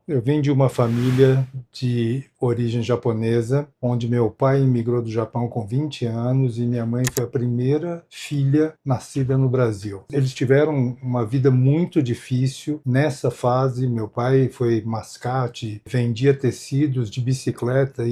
Eu venho de uma família de origem japonesa, onde meu pai imigrou do Japão com 20 anos e minha mãe foi a primeira filha nascida no Brasil. Eles tiveram uma vida muito difícil nessa fase. Meu pai foi mascate, vendia tecidos de bicicleta,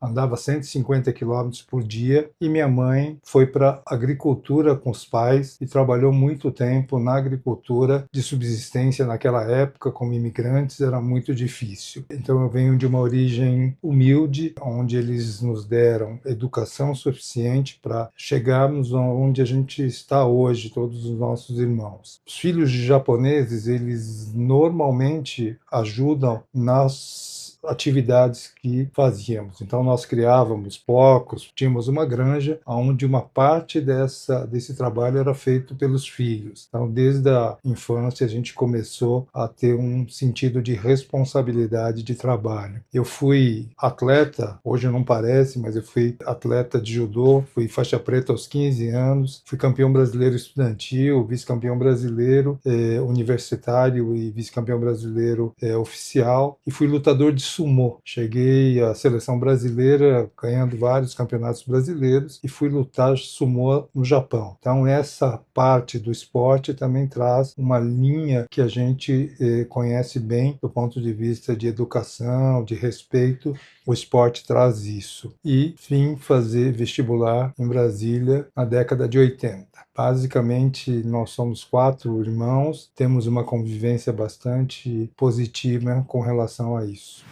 andava 150 quilômetros por dia, e minha mãe foi para a agricultura com os pais e trabalhou muito tempo na agricultura de subsistência. Naquela época, como imigrantes, era muito difícil. Então eu venho de uma origem humilde, onde eles nos deram educação suficiente para chegarmos onde a gente está hoje, todos os nossos irmãos. Os filhos de japoneses, eles normalmente ajudam nas atividades que fazíamos. Então nós criávamos porcos, tínhamos uma granja onde uma parte desse trabalho era feito pelos filhos. Então desde a infância a gente começou a ter um sentido de responsabilidade de trabalho. Eu fui atleta, hoje não parece, mas eu fui atleta de judô, fui faixa preta aos 15 anos, fui campeão brasileiro estudantil, vice-campeão brasileiro universitário e vice-campeão brasileiro oficial, e fui lutador de sumô. Cheguei à seleção brasileira ganhando vários campeonatos brasileiros e fui lutar sumô no Japão. Então essa parte do esporte também traz uma linha que a gente conhece bem do ponto de vista de educação, de respeito. O esporte traz isso. E vim fazer vestibular em Brasília na década de 80. Basicamente, nós somos 4 irmãos, temos uma convivência bastante positiva com relação a isso.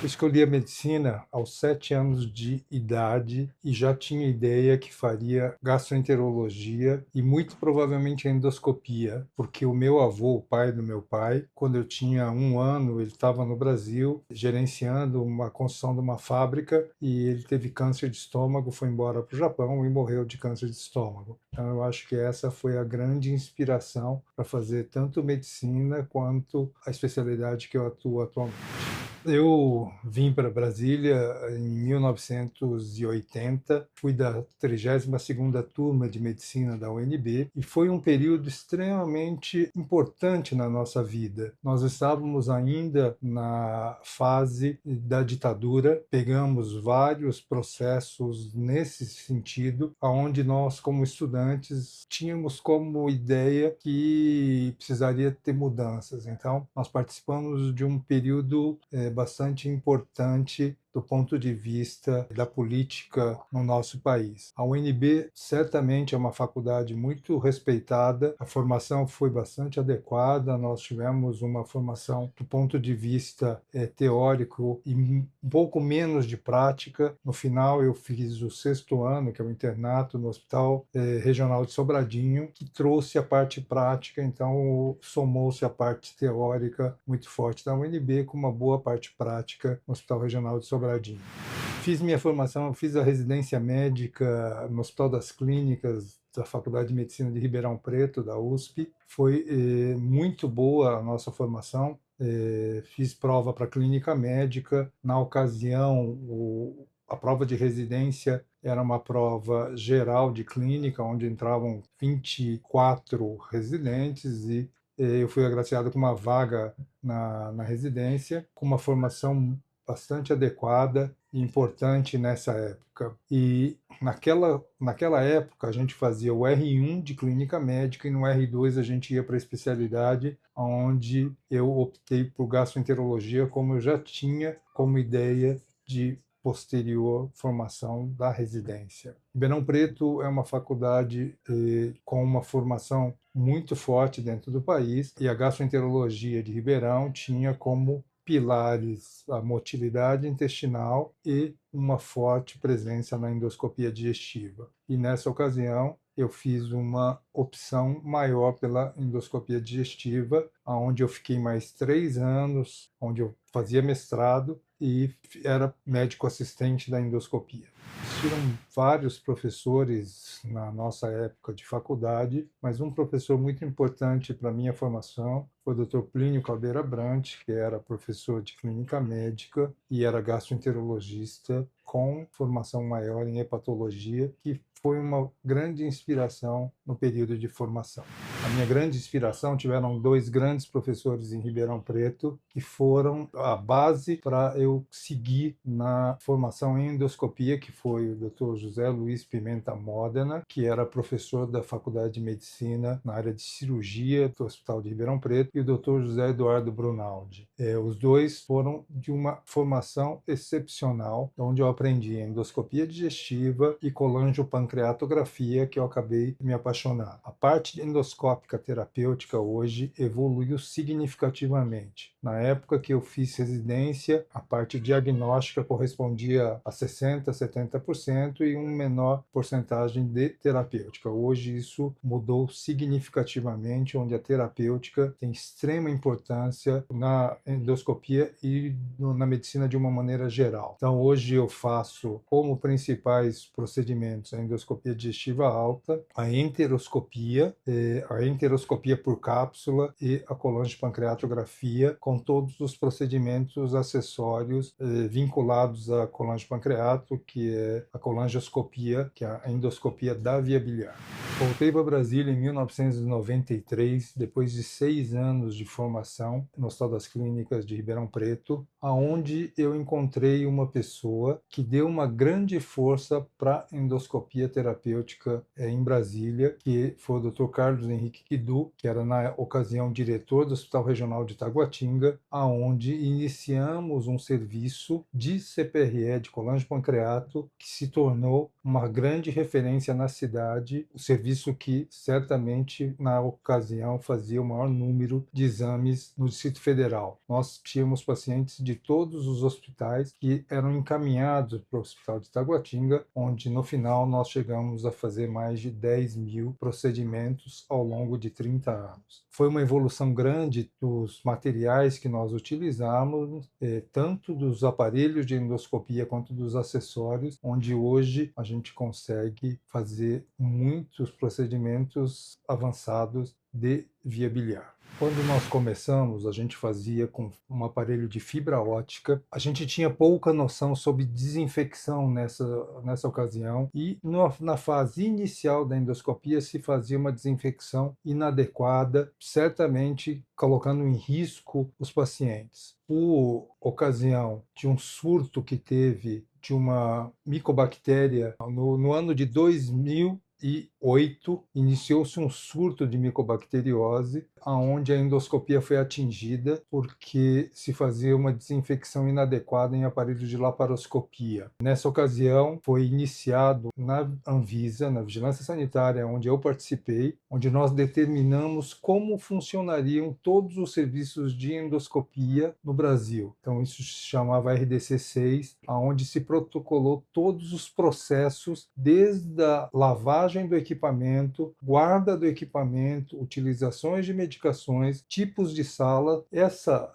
Eu escolhi a medicina aos 7 anos de idade e já tinha ideia que faria gastroenterologia e muito provavelmente a endoscopia, porque o meu avô, o pai do meu pai, quando eu tinha 1 ano, ele estava no Brasil gerenciando uma construção de uma fábrica e ele teve câncer de estômago, foi embora para o Japão e morreu de câncer de estômago. Então eu acho que essa foi a grande inspiração para fazer tanto medicina quanto a especialidade que eu atuo atualmente. Eu vim para Brasília em 1980, fui da 32ª turma de medicina da UNB e foi um período extremamente importante na nossa vida. Nós estávamos ainda na fase da ditadura, pegamos vários processos nesse sentido, onde nós, como estudantes, tínhamos como ideia que precisaria ter mudanças. Então, nós participamos de um período bastante importante do ponto de vista da política no nosso país. A UNB certamente é uma faculdade muito respeitada, a formação foi bastante adequada, nós tivemos uma formação do ponto de vista teórico e um pouco menos de prática. No final, eu fiz o 6º ano, que é o internato no Hospital Regional de Sobradinho, que trouxe a parte prática, então somou-se a parte teórica muito forte da UNB com uma boa parte prática no Hospital Regional de Sobradinho. Fiz minha formação, fiz a residência médica no Hospital das Clínicas da Faculdade de Medicina de Ribeirão Preto, da USP. Foi muito boa a nossa formação. Fiz prova para clínica médica. Na ocasião, a prova de residência era uma prova geral de clínica, onde entravam 24 residentes e eu fui agraciado com uma vaga na residência, com uma formação bastante adequada e importante nessa época. E naquela época a gente fazia o R1 de clínica médica e no R2 a gente ia para a especialidade, onde eu optei por gastroenterologia, como eu já tinha como ideia de posterior formação da residência. Ribeirão Preto é uma faculdade com uma formação muito forte dentro do país, e a gastroenterologia de Ribeirão tinha como pilares a motilidade intestinal e uma forte presença na endoscopia digestiva. E nessa ocasião eu fiz uma opção maior pela endoscopia digestiva, onde eu fiquei mais 3 anos, onde eu fazia mestrado e era médico assistente da endoscopia. Existiram vários professores na nossa época de faculdade, mas um professor muito importante para a minha formação foi o Dr. Plínio Caldeira Brant, que era professor de clínica médica e era gastroenterologista com formação maior em hepatologia, que foi uma grande inspiração no período de formação. A minha grande inspiração tiveram dois grandes professores em Ribeirão Preto que foram a base para eu seguir na formação em endoscopia, que foi o Dr. José Luiz Pimenta Modena, que era professor da Faculdade de Medicina na área de cirurgia do Hospital de Ribeirão Preto, e o Dr. José Eduardo Brunaldi. Os dois foram de uma formação excepcional, onde eu aprendi endoscopia digestiva e colangiopancreatografia, que eu acabei me apaixonando. A parte endoscópica terapêutica hoje evoluiu significativamente. Na época que eu fiz residência, a parte diagnóstica correspondia a 60%, 70% e uma menor porcentagem de terapêutica. Hoje isso mudou significativamente, onde a terapêutica tem extrema importância na endoscopia e na medicina de uma maneira geral. Então hoje eu faço como principais procedimentos a endoscopia digestiva alta, a enteroscopia por cápsula e a colangiopancreatografia, com todos os procedimentos acessórios vinculados à colangiopancreato, que é a colangioscopia, que é a endoscopia da via biliar. Voltei para Brasília em 1993, depois de 6 anos de formação no Hospital das Clínicas de Ribeirão Preto, aonde eu encontrei uma pessoa que deu uma grande força para a endoscopia terapêutica em Brasília, que foi o Dr. Carlos Henrique Kidu, que era na ocasião diretor do Hospital Regional de Taguatinga, aonde iniciamos um serviço de CPRE, de colangiopancreato, que se tornou uma grande referência na cidade, o serviço que certamente na ocasião fazia o maior número de exames no Distrito Federal. Nós tínhamos pacientes de todos os hospitais que eram encaminhados para o Hospital de Taguatinga, onde no final nós chegamos a fazer mais de 10 mil procedimentos ao longo de 30 anos. Foi uma evolução grande dos materiais que nós utilizamos, tanto dos aparelhos de endoscopia quanto dos acessórios, onde hoje a gente consegue fazer muitos procedimentos avançados de via biliar. Quando nós começamos, a gente fazia com um aparelho de fibra ótica. A gente tinha pouca noção sobre desinfecção nessa ocasião e na fase inicial da endoscopia se fazia uma desinfecção inadequada, certamente colocando em risco os pacientes. Por ocasião de um surto que teve de uma micobactéria no ano de 2008, iniciou-se um surto de micobacteriose, aonde a endoscopia foi atingida porque se fazia uma desinfecção inadequada em aparelhos de laparoscopia. Nessa ocasião, foi iniciado na Anvisa, na Vigilância Sanitária, onde eu participei, onde nós determinamos como funcionariam todos os serviços de endoscopia no Brasil. Então, isso se chamava RDC-6, aonde se protocolou todos os processos, desde a lavagem do equipamento, guarda do equipamento, utilizações de medicações, tipos de sala. Essa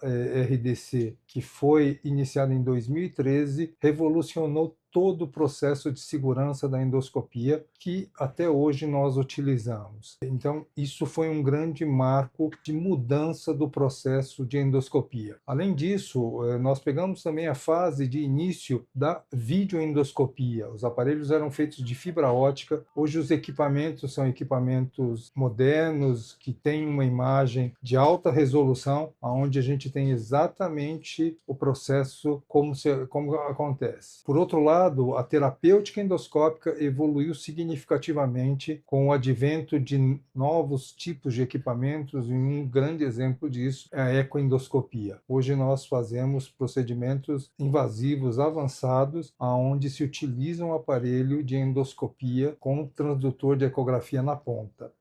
RDC, que foi iniciada em 2013, revolucionou todo o processo de segurança da endoscopia que até hoje nós utilizamos. Então, isso foi um grande marco de mudança do processo de endoscopia. Além disso, nós pegamos também a fase de início da videoendoscopia. Os aparelhos eram feitos de fibra ótica. Hoje os equipamentos são equipamentos modernos que têm uma imagem de alta resolução, onde a gente tem exatamente o processo como acontece. Por outro lado, a terapêutica endoscópica evoluiu significativamente com o advento de novos tipos de equipamentos, e um grande exemplo disso é a ecoendoscopia. Hoje nós fazemos procedimentos invasivos avançados, onde se utiliza um aparelho de endoscopia com transdutor de ecografia na ponta.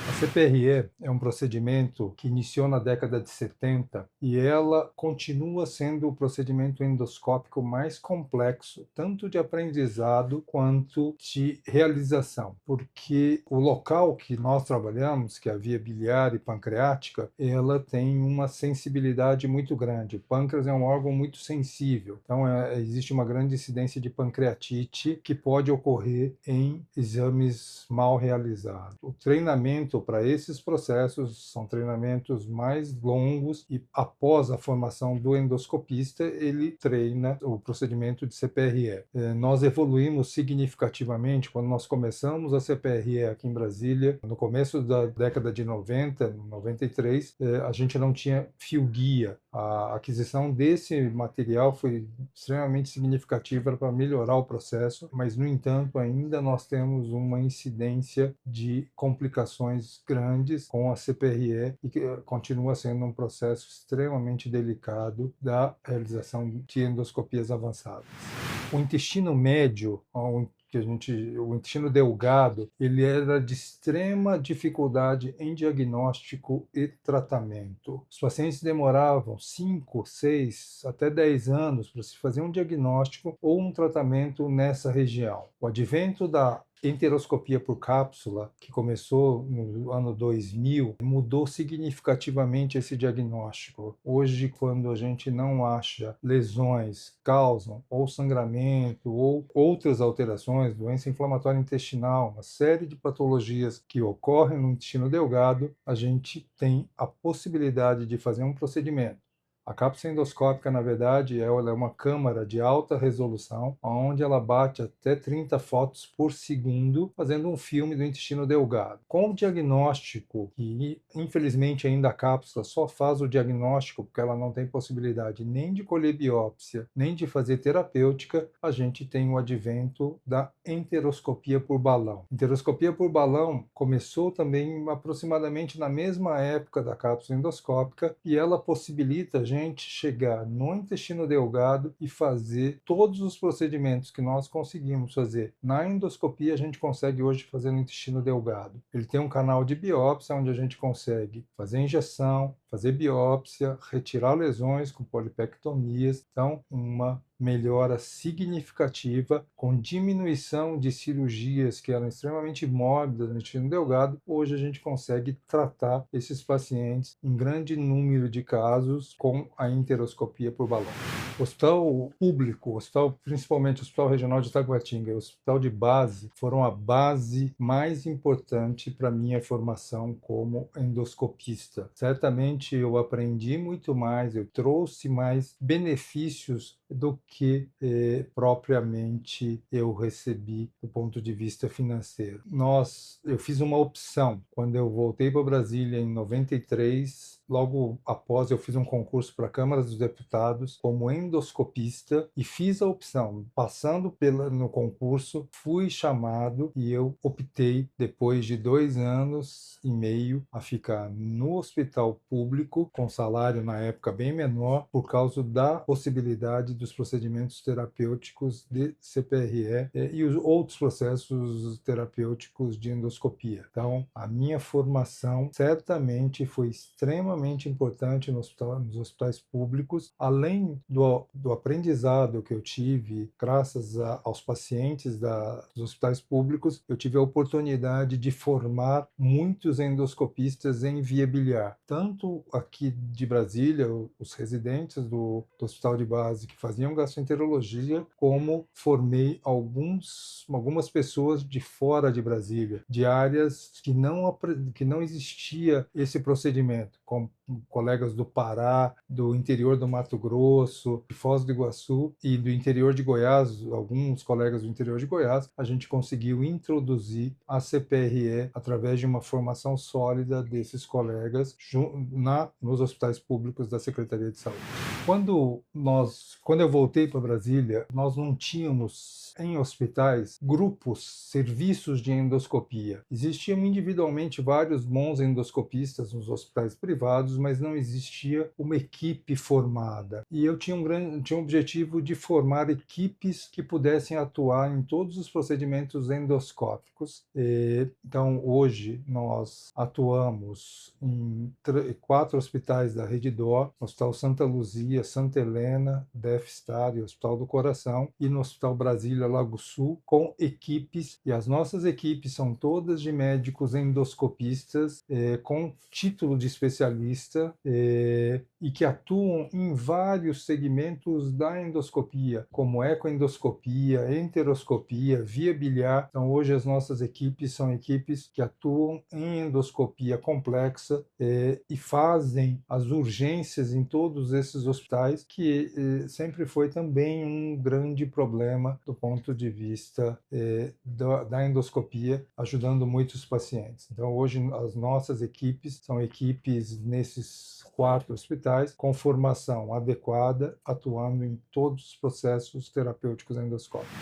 A CPRE é um procedimento que iniciou na década de 70 e ela continua sendo o procedimento endoscópico mais complexo, tanto de aprendizado quanto de realização, porque o local que nós trabalhamos, que é a via biliar e pancreática, ela tem uma sensibilidade muito grande. O pâncreas é um órgão muito sensível, então existe uma grande incidência de pancreatite que pode ocorrer em exames mal realizados. O treinamento para para esses processos, são treinamentos mais longos e após a formação do endoscopista, ele treina o procedimento de CPRE. Nós evoluímos significativamente quando nós começamos a CPRE aqui em Brasília, no começo da década de 90, 93, a gente não tinha fio-guia. A aquisição desse material foi extremamente significativa para melhorar o processo, mas, no entanto, ainda nós temos uma incidência de complicações grandes com a CPRE e que continua sendo um processo extremamente delicado da realização de endoscopias avançadas. O intestino médio, o intestino delgado, ele era de extrema dificuldade em diagnóstico e tratamento. Os pacientes demoravam 5, 6, até 10 anos para se fazer um diagnóstico ou um tratamento nessa região. O advento da enteroscopia por cápsula, que começou no ano 2000, mudou significativamente esse diagnóstico. Hoje, quando a gente não acha lesões causam ou sangramento ou outras alterações, doença inflamatória intestinal, uma série de patologias que ocorrem no intestino delgado, a gente tem a possibilidade de fazer um procedimento. A cápsula endoscópica, na verdade, ela é uma câmara de alta resolução, onde ela bate até 30 fotos por segundo, fazendo um filme do intestino delgado. Com o diagnóstico, que infelizmente ainda a cápsula só faz o diagnóstico, porque ela não tem possibilidade nem de colher biópsia, nem de fazer terapêutica, a gente tem o advento da enteroscopia por balão. Enteroscopia por balão começou também aproximadamente na mesma época da cápsula endoscópica e ela possibilita a gente chegar no intestino delgado e fazer todos os procedimentos que nós conseguimos fazer na endoscopia, a gente consegue hoje fazer no intestino delgado. Ele tem um canal de biópsia onde a gente consegue fazer injeção, fazer biópsia, retirar lesões com polipectomias. Então, uma melhora significativa, com diminuição de cirurgias que eram extremamente mórbidas no intestino delgado. Hoje a gente consegue tratar esses pacientes em grande número de casos com a enteroscopia por balão. O hospital público, principalmente o Hospital Regional de Taguatinga e o Hospital de Base, foram a base mais importante para a minha formação como endoscopista. Certamente eu aprendi muito mais, eu trouxe mais benefícios do que propriamente eu recebi do ponto de vista financeiro. Eu fiz uma opção quando eu voltei para Brasília em 93. Logo após, eu fiz um concurso para a Câmara dos Deputados como endoscopista e fiz a opção. Passando no concurso, fui chamado e eu optei, depois de 2 anos e meio, a ficar no hospital público, com salário na época bem menor, por causa da possibilidade dos procedimentos terapêuticos de CPRE e os outros processos terapêuticos de endoscopia. Então, a minha formação certamente foi extremamente importante nos hospitais públicos, além do aprendizado que eu tive graças aos pacientes dos hospitais públicos. Eu tive a oportunidade de formar muitos endoscopistas em Via-Biliar, tanto aqui de Brasília, os residentes do Hospital de Base que faziam gastroenterologia, como formei algumas pessoas de fora de Brasília, de áreas que não existia esse procedimento, como colegas do Pará, do interior do Mato Grosso, de Foz do Iguaçu e do interior de Goiás, alguns colegas do interior de Goiás. A gente conseguiu introduzir a CPRE através de uma formação sólida desses colegas nos hospitais públicos da Secretaria de Saúde. Quando eu voltei para Brasília, nós não tínhamos em hospitais grupos, serviços de endoscopia. Existiam individualmente vários bons endoscopistas nos hospitais privados, mas não existia uma equipe formada. E eu tinha um objetivo de formar equipes que pudessem atuar em todos os procedimentos endoscópicos. Então, hoje, nós atuamos em 4 hospitais da Rede D'Or, no Hospital Santa Luzia, Luzia, Santa Helena, DF-Star e Hospital do Coração, e no Hospital Brasília Lago Sul, com equipes, e as nossas equipes são todas de médicos endoscopistas, com título de especialista, e que atuam em vários segmentos da endoscopia, como ecoendoscopia, enteroscopia, via biliar. Então, hoje as nossas equipes são equipes que atuam em endoscopia complexa, e fazem as urgências em todos esses hospitais, que sempre foi também um grande problema do ponto de vista da endoscopia, ajudando muitos pacientes. Então, hoje as nossas equipes são equipes nesses 4 hospitais com formação adequada, atuando em todos os processos terapêuticos endoscópicos.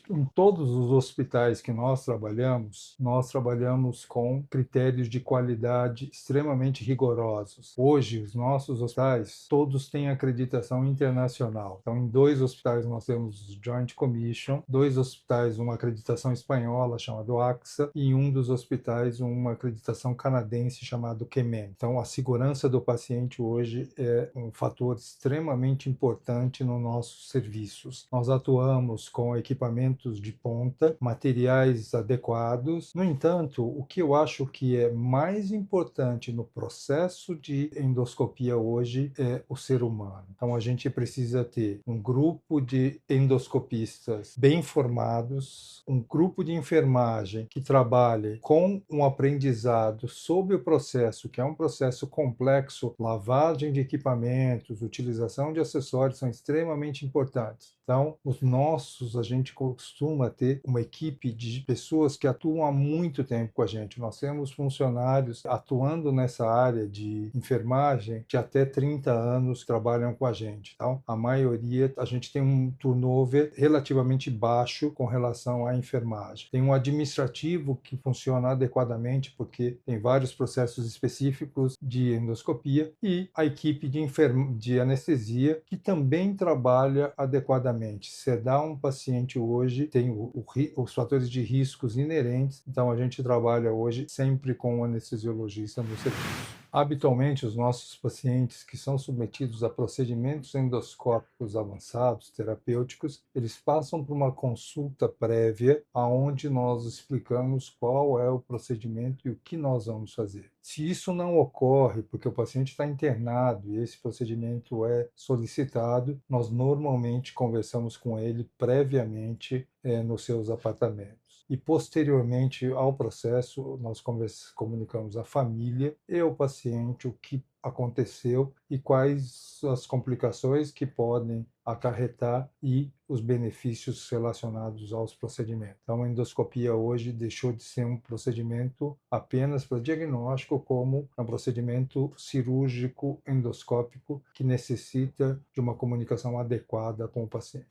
Em todos os hospitais que nós trabalhamos com critérios de qualidade extremamente rigorosos. Hoje, os nossos hospitais, todos têm acreditação internacional. Então, em 2 hospitais nós temos Joint Commission, 2 hospitais uma acreditação espanhola chamada AXA, e em um dos hospitais uma acreditação canadense chamado QMEN. Então, a segurança do paciente hoje é um fator extremamente importante nos nossos serviços. Nós atuamos com equipamentos de ponta, materiais adequados. No entanto, o que eu acho que é mais importante no processo de endoscopia hoje é o ser humano. Então, a gente precisa ter um grupo de endoscopistas bem formados, um grupo de enfermagem que trabalhe com um aprendizado sobre o processo, que é um processo complexo, lavagem de equipamentos, utilização de acessórios são extremamente importantes. Então, a gente costuma ter uma equipe de pessoas que atuam há muito tempo com a gente. Nós temos funcionários atuando nessa área de enfermagem de até 30 anos que trabalham com a gente. Então, a maioria, a gente tem um turnover relativamente baixo com relação à enfermagem. Tem um administrativo que funciona adequadamente, porque tem vários processos específicos de endoscopia, e a equipe de anestesia, que também trabalha adequadamente. Sedar um paciente hoje tem os fatores de riscos inerentes, então a gente trabalha hoje sempre com um anestesiologista no serviço. Habitualmente, os nossos pacientes que são submetidos a procedimentos endoscópicos avançados, terapêuticos, eles passam por uma consulta prévia, onde nós explicamos qual é o procedimento e o que nós vamos fazer. Se isso não ocorre, porque o paciente está internado e esse procedimento é solicitado, nós normalmente conversamos com ele previamente nos seus apartamentos. E, posteriormente ao processo, nós comunicamos à família e ao paciente o que aconteceu e quais as complicações que podem acarretar e os benefícios relacionados aos procedimentos. Então, a endoscopia hoje deixou de ser um procedimento apenas para diagnóstico, como um procedimento cirúrgico endoscópico que necessita de uma comunicação adequada com o paciente.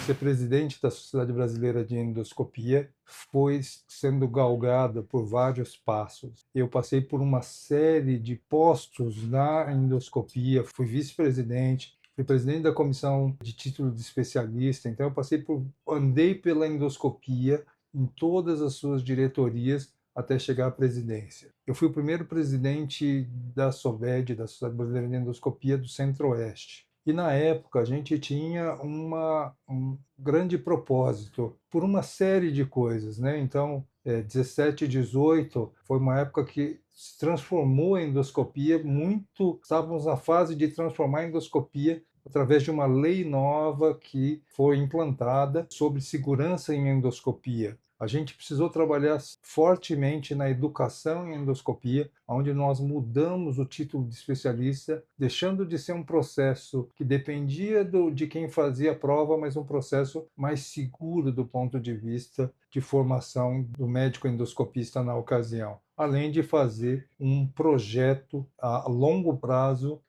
Ser presidente da Sociedade Brasileira de Endoscopia foi sendo galgada por vários passos. Eu passei por uma série de postos na endoscopia, fui vice-presidente, fui presidente da comissão de título de especialista, então eu andei pela endoscopia em todas as suas diretorias até chegar à presidência. Eu fui o primeiro presidente da SOBED, da Sociedade Brasileira de Endoscopia do Centro-Oeste. E na época a gente tinha um grande propósito por uma série de coisas, né? Então, 17 e 18 foi uma época que se transformou a endoscopia muito, estávamos na fase de transformar a endoscopia através de uma lei nova que foi implantada sobre segurança em endoscopia. A gente precisou trabalhar fortemente na educação em endoscopia, onde nós mudamos o título de especialista, deixando de ser um processo que dependia de quem fazia a prova, mas um processo mais seguro do ponto de vista de formação do médico endoscopista na ocasião, além de fazer um projeto a longo prazo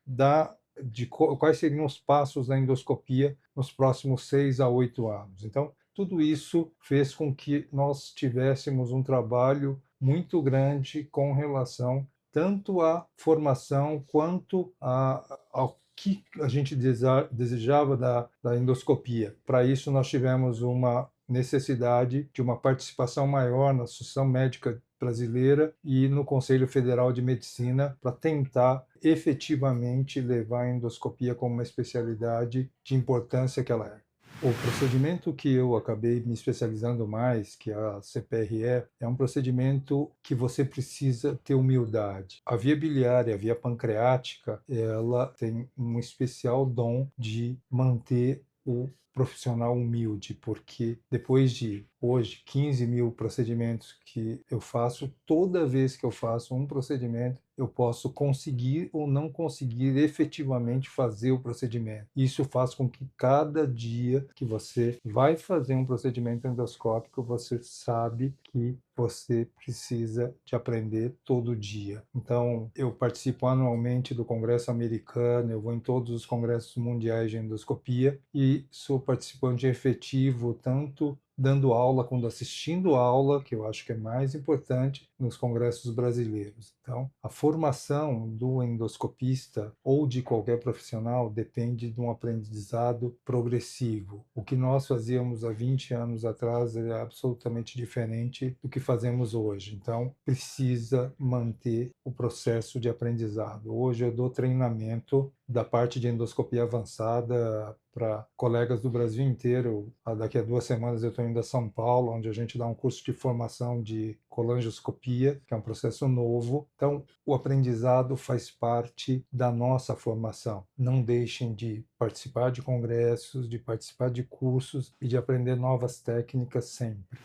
de quais seriam os passos da endoscopia nos próximos 6 a 8 anos. Então, tudo isso fez com que nós tivéssemos um trabalho muito grande com relação tanto à formação quanto ao que a gente desejava da endoscopia. Para isso, nós tivemos uma necessidade de uma participação maior na Associação Médica Brasileira e no Conselho Federal de Medicina para tentar efetivamente levar a endoscopia como uma especialidade de importância que ela é. O procedimento que eu acabei me especializando mais, que é a CPRE, é um procedimento que você precisa ter humildade. A via biliar e a via pancreática, ela tem um especial dom de manter o profissional humilde, porque depois de hoje 15.000 procedimentos que eu faço, toda vez que eu faço um procedimento, eu posso conseguir ou não conseguir efetivamente fazer o procedimento. Isso faz com que cada dia que você vai fazer um procedimento endoscópico, você sabe que você precisa de aprender todo dia. Então, eu participo anualmente do Congresso Americano, eu vou em todos os congressos mundiais de endoscopia e sou participante efetivo tanto dando aula quanto assistindo aula, que eu acho que é mais importante, nos congressos brasileiros. Então, a formação do endoscopista ou de qualquer profissional depende de um aprendizado progressivo. O que nós fazíamos há 20 anos atrás é absolutamente diferente do que fazemos hoje. Então, precisa manter o processo de aprendizado. Hoje eu dou treinamento da parte de endoscopia avançada para colegas do Brasil inteiro. Daqui a 2 semanas eu estou indo a São Paulo, onde a gente dá um curso de formação de colangioscopia, que é um processo novo. Então, o aprendizado faz parte da nossa formação. Não deixem de participar de congressos, de participar de cursos e de aprender novas técnicas sempre.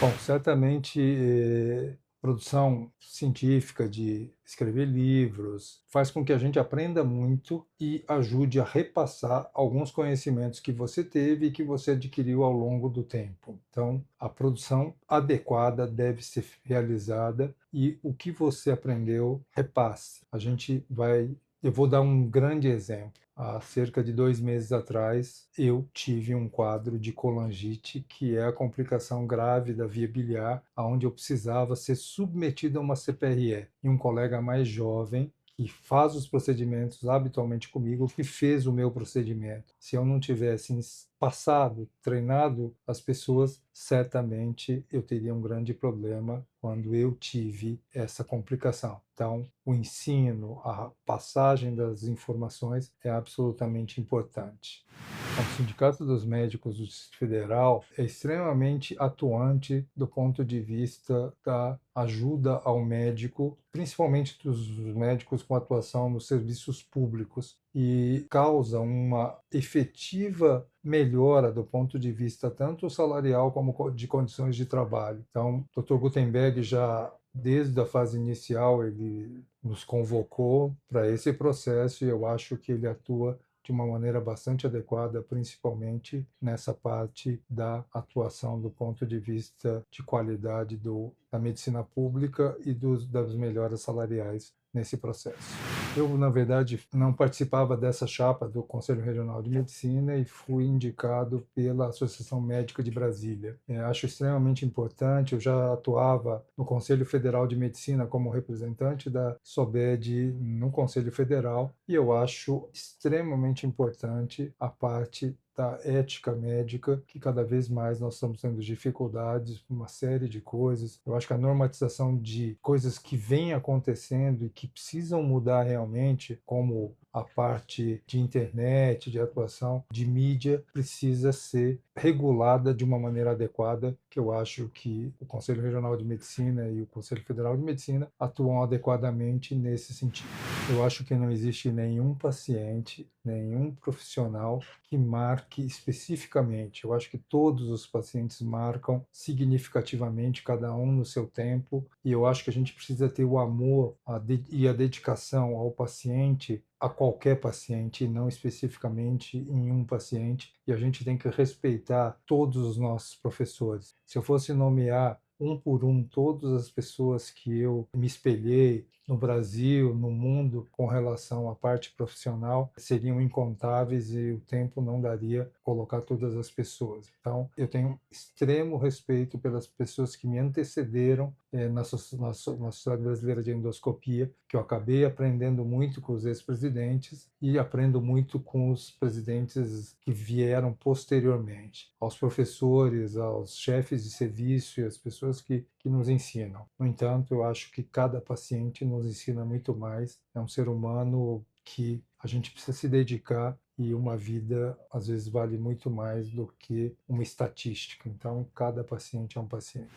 Bom, certamente produção científica, de escrever livros, faz com que a gente aprenda muito e ajude a repassar alguns conhecimentos que você teve e que você adquiriu ao longo do tempo. Então, a produção adequada deve ser realizada e o que você aprendeu, repasse. Eu vou dar um grande exemplo. Há cerca de 2 meses atrás, eu tive um quadro de colangite, que é a complicação grave da via biliar, onde eu precisava ser submetido a uma CPRE. E um colega mais jovem, que faz os procedimentos habitualmente comigo, que fez o meu procedimento. Se eu não tivesse passado, treinado as pessoas, certamente eu teria um grande problema quando eu tive essa complicação. Então, o ensino, a passagem das informações é absolutamente importante. O Sindicato dos Médicos do Distrito Federal é extremamente atuante do ponto de vista da ajuda ao médico, principalmente dos médicos com atuação nos serviços públicos, e causa uma efetiva melhora do ponto de vista tanto salarial como de condições de trabalho. Então, o Dr. Gutenberg já desde a fase inicial ele nos convocou para esse processo e eu acho que ele atua de uma maneira bastante adequada, principalmente nessa parte da atuação do ponto de vista de qualidade da medicina pública e das melhoras salariais nesse processo. Eu, na verdade, não participava dessa chapa do Conselho Regional de Medicina e fui indicado pela Associação Médica de Brasília. Acho extremamente importante, eu já atuava no Conselho Federal de Medicina como representante da SOBED no Conselho Federal e eu acho extremamente importante a parte da ética médica, que cada vez mais nós estamos tendo dificuldades por uma série de coisas. Eu acho que a normatização de coisas que vêm acontecendo e que precisam mudar realmente, como a parte de internet, de atuação, de mídia, precisa ser regulada de uma maneira adequada, que eu acho que o Conselho Regional de Medicina e o Conselho Federal de Medicina atuam adequadamente nesse sentido. Eu acho que não existe nenhum paciente, nenhum profissional que marque especificamente. Eu acho que todos os pacientes marcam significativamente, cada um no seu tempo, e eu acho que a gente precisa ter o amor e a dedicação ao paciente, a qualquer paciente, não especificamente em um paciente, e a gente tem que respeitar todos os nossos professores. Se eu fosse nomear um por um todas as pessoas que eu me espelhei no Brasil, no mundo, com relação à parte profissional, seriam incontáveis e o tempo não daria colocar todas as pessoas. Então, eu tenho extremo respeito pelas pessoas que me antecederam na Sociedade Brasileira de Endoscopia, que eu acabei aprendendo muito com os ex-presidentes e aprendo muito com os presidentes que vieram posteriormente. Aos professores, aos chefes de serviço e às pessoas pessoas que nos ensinam. No entanto, eu acho que cada paciente nos ensina muito mais. É um ser humano que a gente precisa se dedicar e uma vida, às vezes, vale muito mais do que uma estatística. Então, cada paciente é um paciente.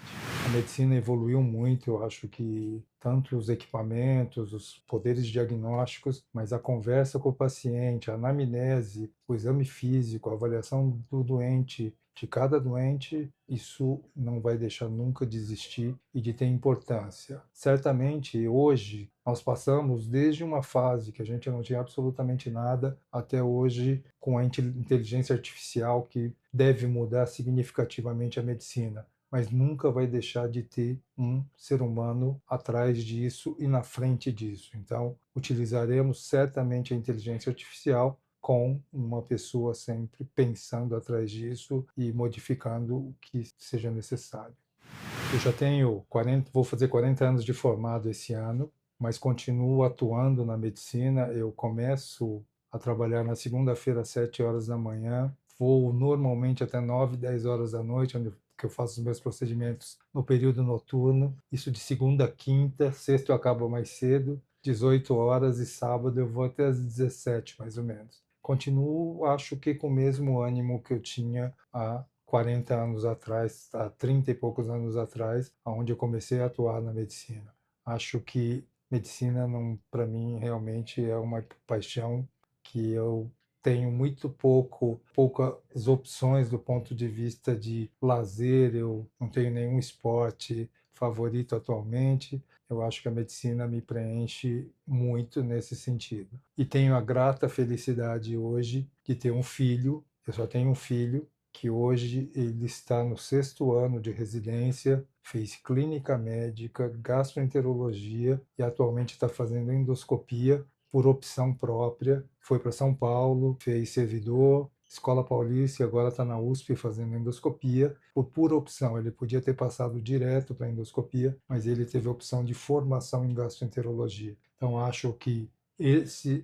A medicina evoluiu muito, eu acho que tanto os equipamentos, os poderes diagnósticos, mas a conversa com o paciente, a anamnese, o exame físico, a avaliação do doente, de cada doente, isso não vai deixar nunca de existir e de ter importância. Certamente, hoje, nós passamos desde uma fase que a gente não tinha absolutamente nada, até hoje, com a inteligência artificial que deve mudar significativamente a medicina, mas nunca vai deixar de ter um ser humano atrás disso e na frente disso. Então, utilizaremos certamente a inteligência artificial com uma pessoa sempre pensando atrás disso e modificando o que seja necessário. Eu já tenho 40, vou fazer 40 anos de formado esse ano, mas continuo atuando na medicina. Eu começo a trabalhar na segunda-feira às 7 horas da manhã, vou normalmente até 9, 10 horas da noite, onde que eu faço os meus procedimentos no período noturno, isso de segunda a quinta, sexta eu acabo mais cedo, 18 horas, e sábado eu vou até às 17, mais ou menos. Continuo, acho que com o mesmo ânimo que eu tinha há 40 anos atrás, há 30 e poucos anos atrás, onde eu comecei a atuar na medicina. Acho que medicina, para mim, realmente é uma paixão que eu tenho muito poucas opções do ponto de vista de lazer. Eu não tenho nenhum esporte favorito atualmente. Eu acho que a medicina me preenche muito nesse sentido. E tenho a grata felicidade hoje de ter um filho. Eu só tenho um filho, que hoje ele está no 6º ano de residência, fez clínica médica, gastroenterologia e atualmente está fazendo endoscopia por opção própria. Foi para São Paulo, fez servidor, Escola Paulista, e agora está na USP fazendo endoscopia por pura opção. Ele podia ter passado direto para endoscopia, mas ele teve a opção de formação em gastroenterologia. Então acho que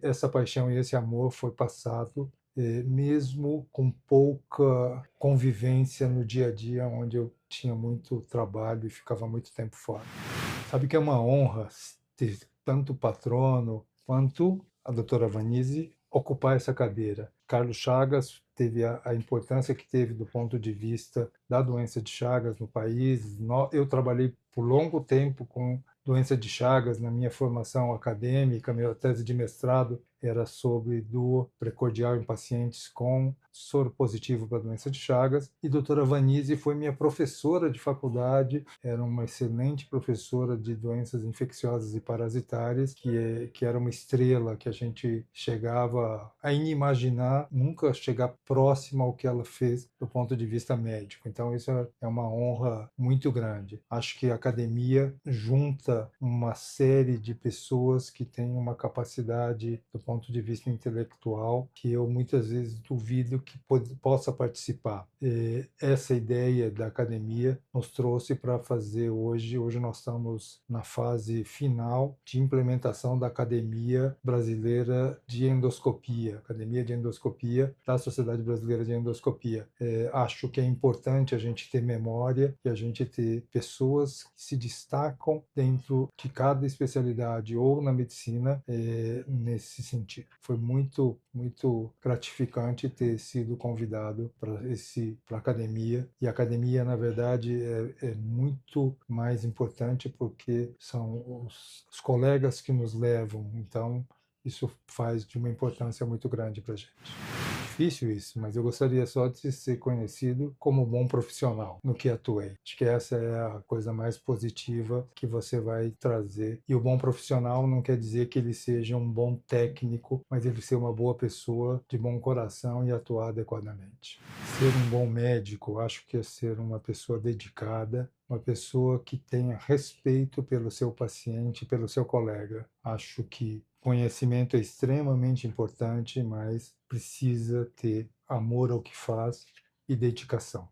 essa paixão e esse amor foi passado, mesmo com pouca convivência no dia a dia, onde eu tinha muito trabalho e ficava muito tempo fora. Sabe que é uma honra ter tanto o patrono quanto a doutora Vanise ocupar essa cadeira. Carlos Chagas teve a importância que teve do ponto de vista da doença de Chagas no país. Eu trabalhei por longo tempo com doença de Chagas na minha formação acadêmica. Minha tese de mestrado era sobre dor precordial em pacientes com soro positivo para a doença de Chagas. E a doutora Vanise foi minha professora de faculdade, era uma excelente professora de doenças infecciosas e parasitárias, que era uma estrela que a gente chegava a inimaginar, nunca chegar próximo ao que ela fez do ponto de vista médico. Então isso é uma honra muito grande. Acho que a academia junta uma série de pessoas que têm uma capacidade do ponto de vista intelectual que eu muitas vezes duvido que possa participar. Essa ideia da academia nos trouxe para fazer hoje nós estamos na fase final de implementação da Academia Brasileira de Endoscopia, Academia de Endoscopia da Sociedade Brasileira de Endoscopia. Acho que é importante a gente ter memória e a gente ter pessoas que se destacam dentro de cada especialidade ou na medicina, nesse sentido. Foi muito, muito gratificante ter sido convidado para a academia. E a academia, na verdade, é muito mais importante porque são os colegas que nos levam. Então, isso faz de uma importância muito grande para a gente. Difícil isso, mas eu gostaria só de ser conhecido como bom profissional no que atuei. Acho que essa é a coisa mais positiva que você vai trazer. E o bom profissional não quer dizer que ele seja um bom técnico, mas ele ser uma boa pessoa, de bom coração e atuar adequadamente. Ser um bom médico, acho que é ser uma pessoa dedicada, uma pessoa que tenha respeito pelo seu paciente, pelo seu colega. Acho que conhecimento é extremamente importante, mas precisa ter amor ao que faz e dedicação.